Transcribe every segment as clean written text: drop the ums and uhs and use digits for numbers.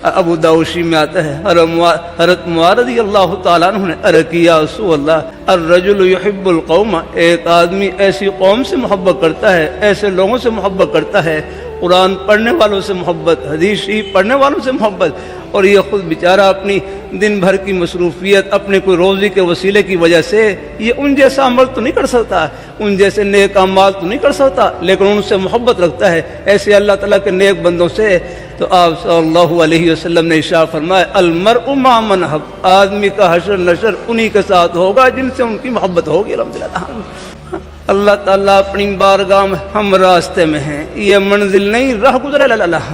ابو داؤشی میں آتا ہے حضرت معاذ رضی اللہ تعالیٰ عنہ نے عرض کیا یا رسول اللہ الرجل یحب القوم، ایک آدمی ایسی قوم سے محبت کرتا ہے، ایسے لوگوں سے محبت کرتا ہے، قرآن پڑھنے والوں سے محبت، حدیث شریف پڑھنے والوں سے محبت، اور یہ خود بیچارہ اپنی دن بھر کی مصروفیت اپنے کوئی روزی کے وسیلے کی وجہ سے یہ ان جیسا عمل تو نہیں کر سکتا، ان جیسے نیک اعمال تو نہیں کر سکتا، لیکن ان سے محبت رکھتا ہے ایسے اللہ تعالیٰ کے نیک بندوں سے۔ تو آپ صلی اللہ علیہ وسلم نے ارشاد فرمایا المرء مع من حب، آدمی کا حشر نشر انہی کے ساتھ ہوگا جن سے ان کی محبت ہوگی۔ الحمدللہ اللہ تعالیٰ اپنی بارگاہ میں ہم راستے میں ہیں، یہ منزل نہیں راہ گزرے اللہ۔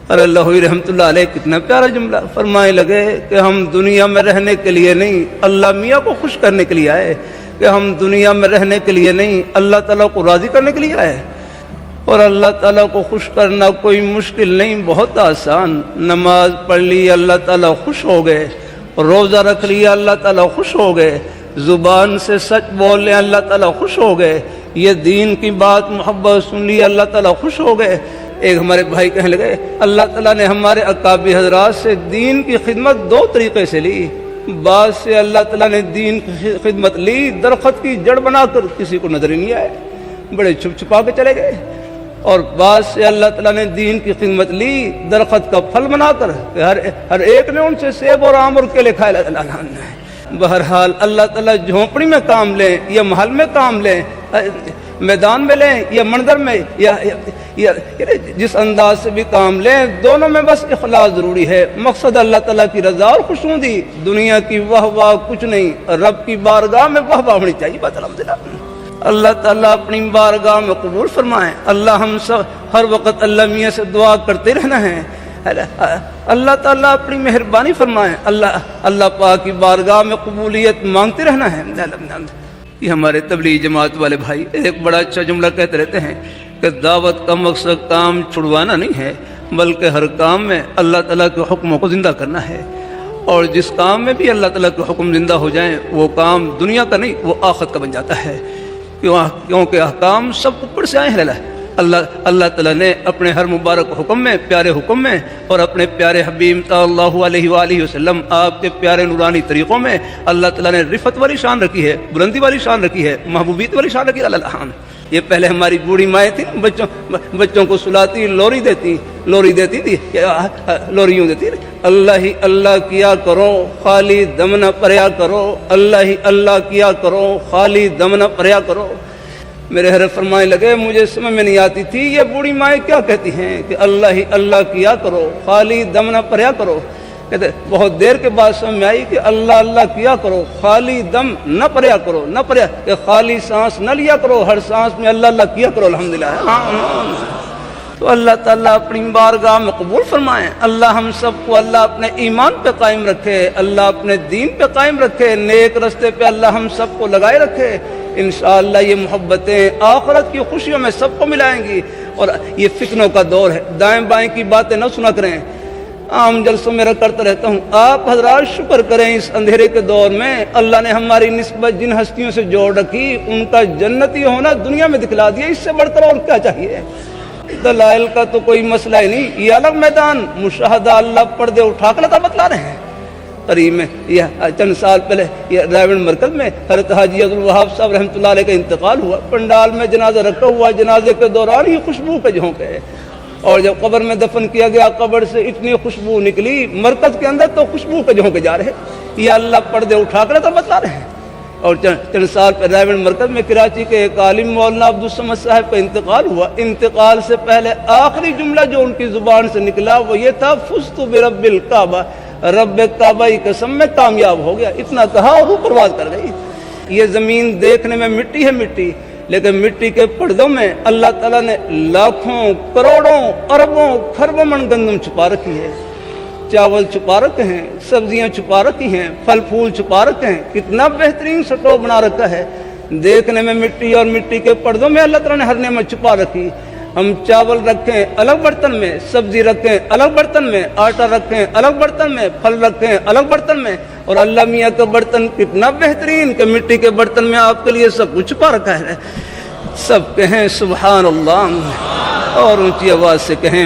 اور اللہ رحمۃ اللہ علیہ کتنا پیارا جملہ فرمائے لگے کہ ہم دنیا میں رہنے کے لیے نہیں، اللہ میاں کو خوش کرنے کے لیے آئے، کہ ہم دنیا میں رہنے کے لیے نہیں، اللہ تعالیٰ کو راضی کرنے کے لیے آئے۔ اور اللہ تعالیٰ کو خوش کرنا کوئی مشکل نہیں، بہت آسان۔ نماز پڑھ لی اللہ تعالیٰ خوش ہو گئے، روزہ رکھ لیا اللہ تعالیٰ خوش ہو گئے، زبان سے سچ بول لیں اللہ تعالیٰ خوش ہو گئے، یہ دین کی بات محبت سن لی اللہ تعالیٰ خوش ہو گئے۔ ایک ہمارے بھائی کہنے لگے اللہ تعالیٰ نے ہمارے اکابر حضرات سے دین کی خدمت دو طریقے سے لی، بعض سے اللہ تعالیٰ نے دین کی خدمت لی درخت کی جڑ بنا کر، کسی کو نظر ہی نہیں آئے، بڑے چھپ چھپا کے چلے گئے، اور بعض سے اللہ تعالیٰ نے دین کی خدمت لی درخت کا پھل بنا کر، ہر ایک نے ان سے سیب اور آم اور کیلے کھائے اللہ نے۔ بہرحال اللہ تعالیٰ جھونپڑی میں کام لیں یا محل میں کام لیں، میدان میں لیں یا منظر میں، یا جس انداز سے بھی کام لیں، دونوں میں بس اخلاص ضروری ہے، مقصد اللہ تعالیٰ کی رضا اور خوشنودی، دنیا کی واہ واہ کچھ نہیں، رب کی بارگاہ میں واہ واہ ہونی چاہیے بس۔ الحمدللہ اللہ تعالیٰ اپنی بارگاہ میں قبول فرمائیں۔ اللہ ہم سب ہر وقت اللہ میاں سے دعا کرتے رہنا ہے، اللہ تعالیٰ اپنی مہربانی فرمائیں، اللہ پاک کی بارگاہ میں قبولیت مانگتے رہنا ہے۔ یہ ہمارے تبلیغ جماعت والے بھائی ایک بڑا اچھا جملہ کہتے رہتے ہیں کہ دعوت کا مقصد کام چھڑوانا نہیں ہے، بلکہ ہر کام میں اللہ تعالیٰ کے حکموں کو زندہ کرنا ہے، اور جس کام میں بھی اللہ تعالیٰ کے حکم زندہ ہو جائیں وہ کام دنیا کا نہیں، وہ آخرت کا بن جاتا ہے، کیونکہ احکام سب اوپر سے آئے ہیں۔ اللہ تعالیٰ نے اپنے ہر مبارک حکم میں، پیارے حکم میں، اور اپنے پیارے حبیب صلی اللہ علیہ وآلہ وسلم آپ کے پیارے نورانی طریقوں میں اللہ تعالیٰ نے رفت والی شان رکھی ہے، بلندی والی شان رکھی ہے، محبوبیت والی شان رکھی ہے۔ اللہ یہ پہلے ہماری بوڑھی مائیں تھیں، بچوں کو سلاتی لوری دیتی تھی، لوری یوں دیتی، اللہ ہی اللہ کیا کرو خالی دم نہ پریا کرو، اللہ ہی اللہ کیا کرو خالی دم نہ پریا کرو۔ میرے حضرت فرمانے لگے مجھے سمجھ میں نہیں آتی تھی یہ بوڑھی مائیں کیا کہتی ہیں کہ اللہ ہی اللہ کیا کرو خالی دم نہ پریا کرو۔ کہتے بہت دیر کے بعد سمجھ میں آئی کہ اللہ اللہ کیا کرو خالی دم نہ پریا کرو، نہ پریا کہ خالی سانس نہ لیا کرو، ہر سانس میں اللہ اللہ کیا کرو۔ الحمدللہ تو اللہ تعالیٰ اپنی بارگاہ میں قبول فرمائیں۔ اللہ ہم سب کو اللہ اپنے ایمان پہ قائم رکھے، اللہ اپنے دین پہ قائم رکھے، نیک رستے پہ اللہ ہم سب کو لگائے رکھے۔ انشاءاللہ یہ محبتیں آخرت کی خوشیوں میں سب کو ملائیں گی۔ اور یہ فتنوں کا دور ہے، دائیں بائیں کی باتیں نہ سنا کریں۔ عام جلسوں میں کرتا رہتا ہوں، آپ حضرات شکر کریں اس اندھیرے کے دور میں اللہ نے ہماری نسبت جن ہستیوں سے جوڑ رکھی ان کا جنتی ہونا دنیا میں دکھلا دیا، اس سے بڑھ کر اور کیا چاہیے۔ دلائل کا تو کوئی مسئلہ ہی نہیں، یہ الگ میدان مشاہدہ اللہ پردے اٹھا کر بتلا رہے ہیں۔ قریب میں یہ چند سال پہلے یہ رائیونڈ مرکز میں حضرت حاجی عبدالوہاب صاحب رحمۃ اللہ علیہ کا انتقال ہوا، پنڈال میں جنازہ رکھا ہوا، جنازے کے دوران ہی خوشبو کے جھونکے، اور جب قبر میں دفن کیا گیا قبر سے اتنی خوشبو نکلی، مرکز کے اندر تو خوشبو کے جھونکے جا رہے، یہ اللہ پردے اٹھا کر تو بتلا رہے ہیں۔ اور چند سال پہ رائیونڈ مرکز میں کراچی کے ایک عالم مولانا عبدالصمد صاحب کا انتقال ہوا، انتقال سے پہلے آخری جملہ جو ان کی زبان سے نکلا وہ یہ تھا فزت برب الکعبہ، رب کعبہ کی قسم میں کامیاب ہو گیا، اتنا کہا اور وہ پرواز کر گئی۔ یہ زمین دیکھنے میں مٹی ہے مٹی، لیکن مٹی کے پردوں میں اللہ تعالیٰ نے لاکھوں کروڑوں اربوں خربوں من گندم چھپا رکھی ہے، چاول چھپا رکھے ہیں، سبزیاں چھپا رکھی ہیں، پھل پھول چھپا رکھے ہیں، کتنا بہترین سٹو بنا رکھا ہے۔ دیکھنے میں مٹی اور مٹی کے پردوں میں اللہ تعالیٰ نے ہر نعمت چھپا رکھی۔ ہم چاول رکھیں الگ برتن میں، سبزی رکھیں الگ برتن میں، آٹا رکھیں الگ برتن میں، پھل رکھیں الگ برتن میں، اور اللہ میاں کا برتن کتنا بہترین کہ مٹی کے برتن میں آپ کے لیے سب کچھ چھپا رکھا ہے۔ سب کہیں سبحان اللہ، اور اونچی آواز سے کہیں